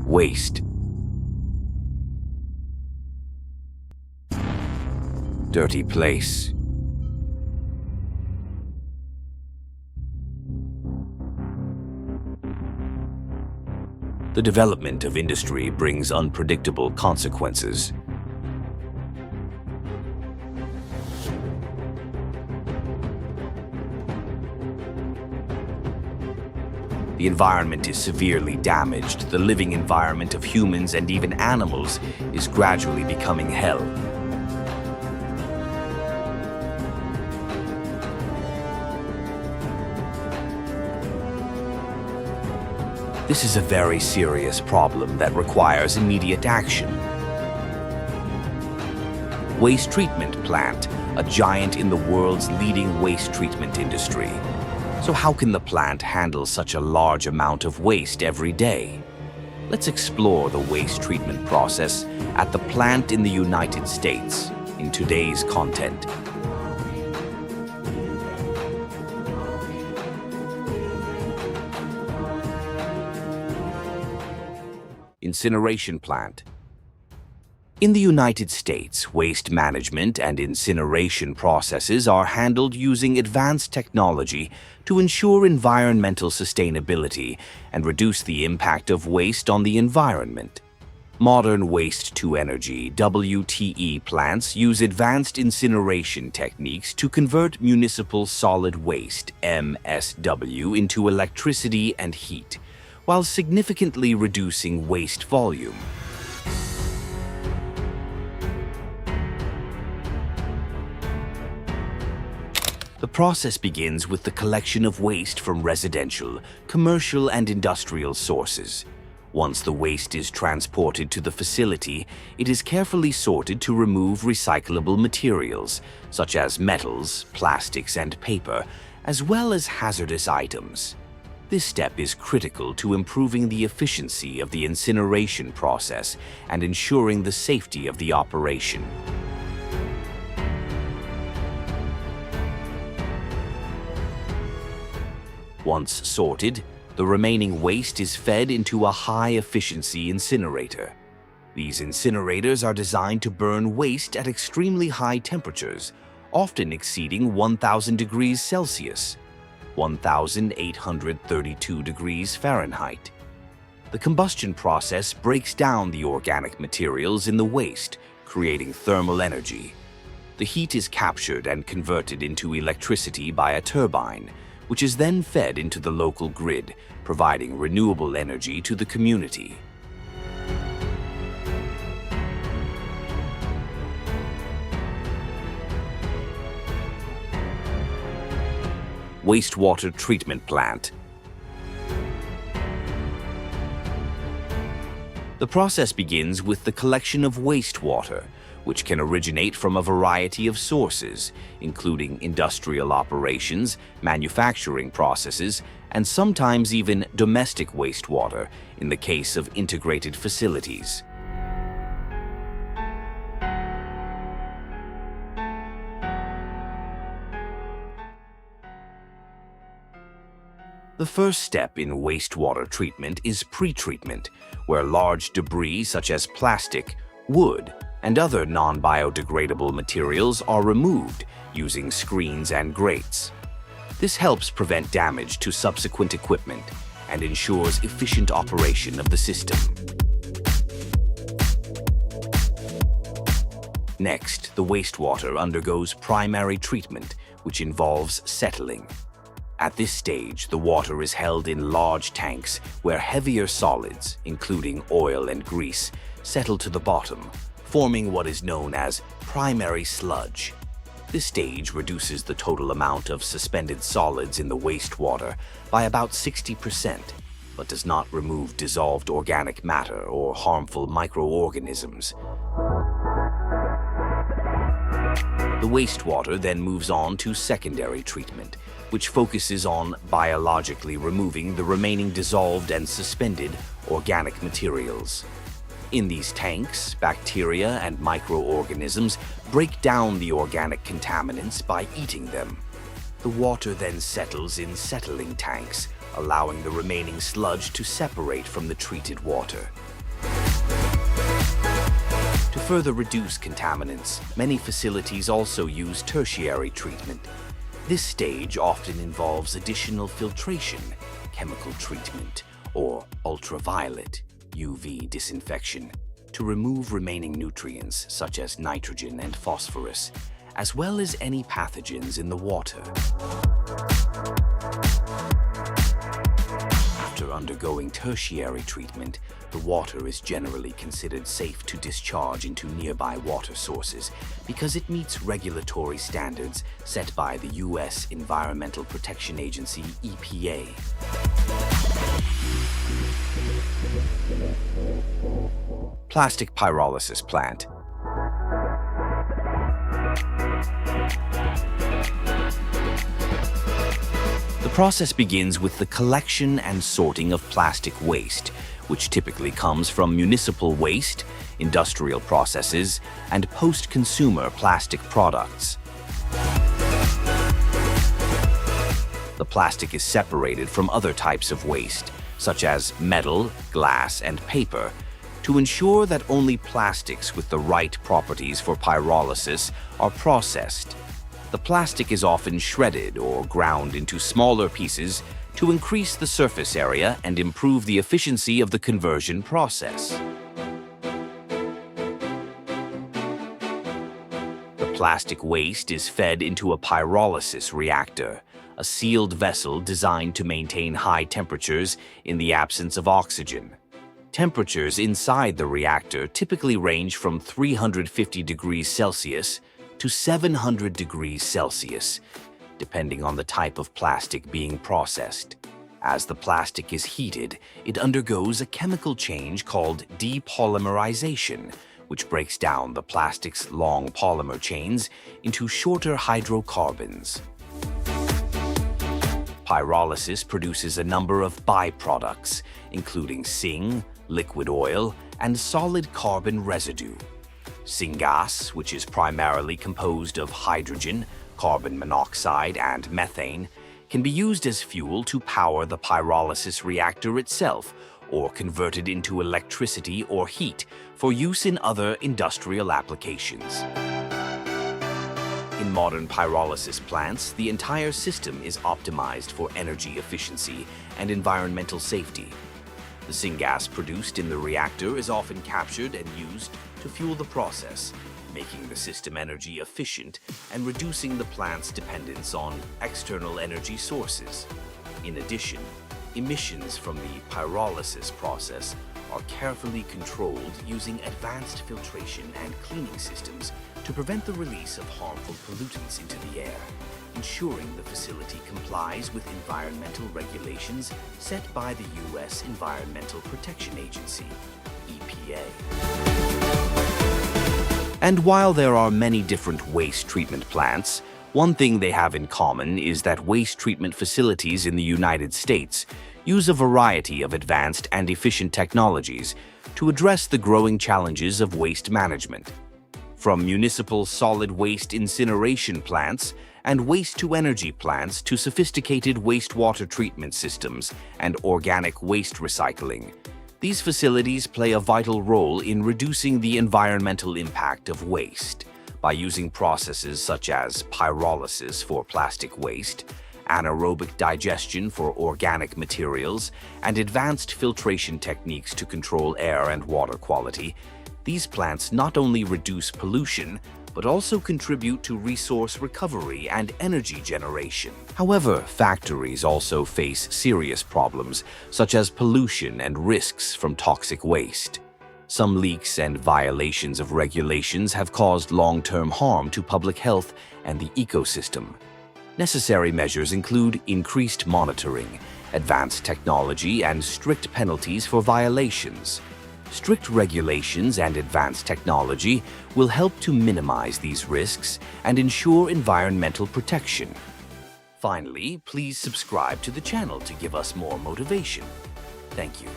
Waste. Dirty place. The development of industry brings unpredictable consequences. The environment is severely damaged. The living environment of humans and even animals is gradually becoming hell. This is a very serious problem that requires immediate action. Waste treatment plant, a giant in the world's leading waste treatment industry. So how can the plant handle such a large amount of waste every day? Let's explore the waste treatment process at the plant in the United States in today's content. Incineration plant. In the United States, waste management and incineration processes are handled using advanced technology to ensure environmental sustainability and reduce the impact of waste on the environment. Modern waste-to-energy (WTE) plants use advanced incineration techniques to convert municipal solid waste (MSW) into electricity and heat, while significantly reducing waste volume. The process begins with the collection of waste from residential, commercial, and industrial sources. Once the waste is transported to the facility, it is carefully sorted to remove recyclable materials, such as metals, plastics, and paper, as well as hazardous items. This step is critical to improving the efficiency of the incineration process and ensuring the safety of the operation. Once sorted, the remaining waste is fed into a high-efficiency incinerator. These incinerators are designed to burn waste at extremely high temperatures, often exceeding 1,000 degrees Celsius, 1,832 degrees Fahrenheit. The combustion process breaks down the organic materials in the waste, creating thermal energy. The heat is captured and converted into electricity by a turbine, which is then fed into the local grid, providing renewable energy to the community. Wastewater treatment plant. The process begins with the collection of wastewater, which can originate from a variety of sources, including industrial operations, manufacturing processes, and sometimes even domestic wastewater in the case of integrated facilities. The first step in wastewater treatment is pre-treatment, where large debris such as plastic, wood, and other non-biodegradable materials are removed using screens and grates. This helps prevent damage to subsequent equipment and ensures efficient operation of the system. Next, the wastewater undergoes primary treatment, which involves settling. At this stage, the water is held in large tanks where heavier solids, including oil and grease, settle to the bottom, forming what is known as primary sludge. This stage reduces the total amount of suspended solids in the wastewater by about 60%, but does not remove dissolved organic matter or harmful microorganisms. The wastewater then moves on to secondary treatment, which focuses on biologically removing the remaining dissolved and suspended organic materials. In these tanks, bacteria and microorganisms break down the organic contaminants by eating them. The water then settles in settling tanks, allowing the remaining sludge to separate from the treated water. To further reduce contaminants, many facilities also use tertiary treatment. This stage often involves additional filtration, chemical treatment, or ultraviolet (UV) disinfection to remove remaining nutrients such as nitrogen and phosphorus, as well as any pathogens in the water. After undergoing tertiary treatment, the water is generally considered safe to discharge into nearby water sources because it meets regulatory standards set by the U.S. Environmental Protection Agency, EPA. Plastic pyrolysis plant. The process begins with the collection and sorting of plastic waste, which typically comes from municipal waste, industrial processes, and post-consumer plastic products. The plastic is separated from other types of waste, such as metal, glass, and paper, to ensure that only plastics with the right properties for pyrolysis are processed. The plastic is often shredded or ground into smaller pieces to increase the surface area and improve the efficiency of the conversion process. The plastic waste is fed into a pyrolysis reactor, a sealed vessel designed to maintain high temperatures in the absence of oxygen. Temperatures inside the reactor typically range from 350 degrees Celsius to 700 degrees Celsius, depending on the type of plastic being processed. As the plastic is heated, it undergoes a chemical change called depolymerization, which breaks down the plastic's long polymer chains into shorter hydrocarbons. Pyrolysis produces a number of byproducts, including sing, liquid oil, and solid carbon residue. Syngas, which is primarily composed of hydrogen, carbon monoxide, and methane, can be used as fuel to power the pyrolysis reactor itself, or converted into electricity or heat for use in other industrial applications. In modern pyrolysis plants, the entire system is optimized for energy efficiency and environmental safety. The syngas produced in the reactor is often captured and used to fuel the process, making the system energy efficient and reducing the plant's dependence on external energy sources. In addition, emissions from the pyrolysis process are carefully controlled using advanced filtration and cleaning systems to prevent the release of harmful pollutants into the air, ensuring the facility complies with environmental regulations set by the U.S. Environmental Protection Agency, EPA. And while there are many different waste treatment plants, one thing they have in common is that waste treatment facilities in the United States use a variety of advanced and efficient technologies to address the growing challenges of waste management. From municipal solid waste incineration plants and waste-to-energy plants to sophisticated wastewater treatment systems and organic waste recycling, these facilities play a vital role in reducing the environmental impact of waste by using processes such as pyrolysis for plastic waste, anaerobic digestion for organic materials, and advanced filtration techniques to control air and water quality. These plants not only reduce pollution, but also contribute to resource recovery and energy generation. However, factories also face serious problems, such as pollution and risks from toxic waste. Some leaks and violations of regulations have caused long-term harm to public health and the ecosystem. Necessary measures include increased monitoring, advanced technology, and strict penalties for violations. Strict regulations and advanced technology will help to minimize these risks and ensure environmental protection. Finally, please subscribe to the channel to give us more motivation. Thank you.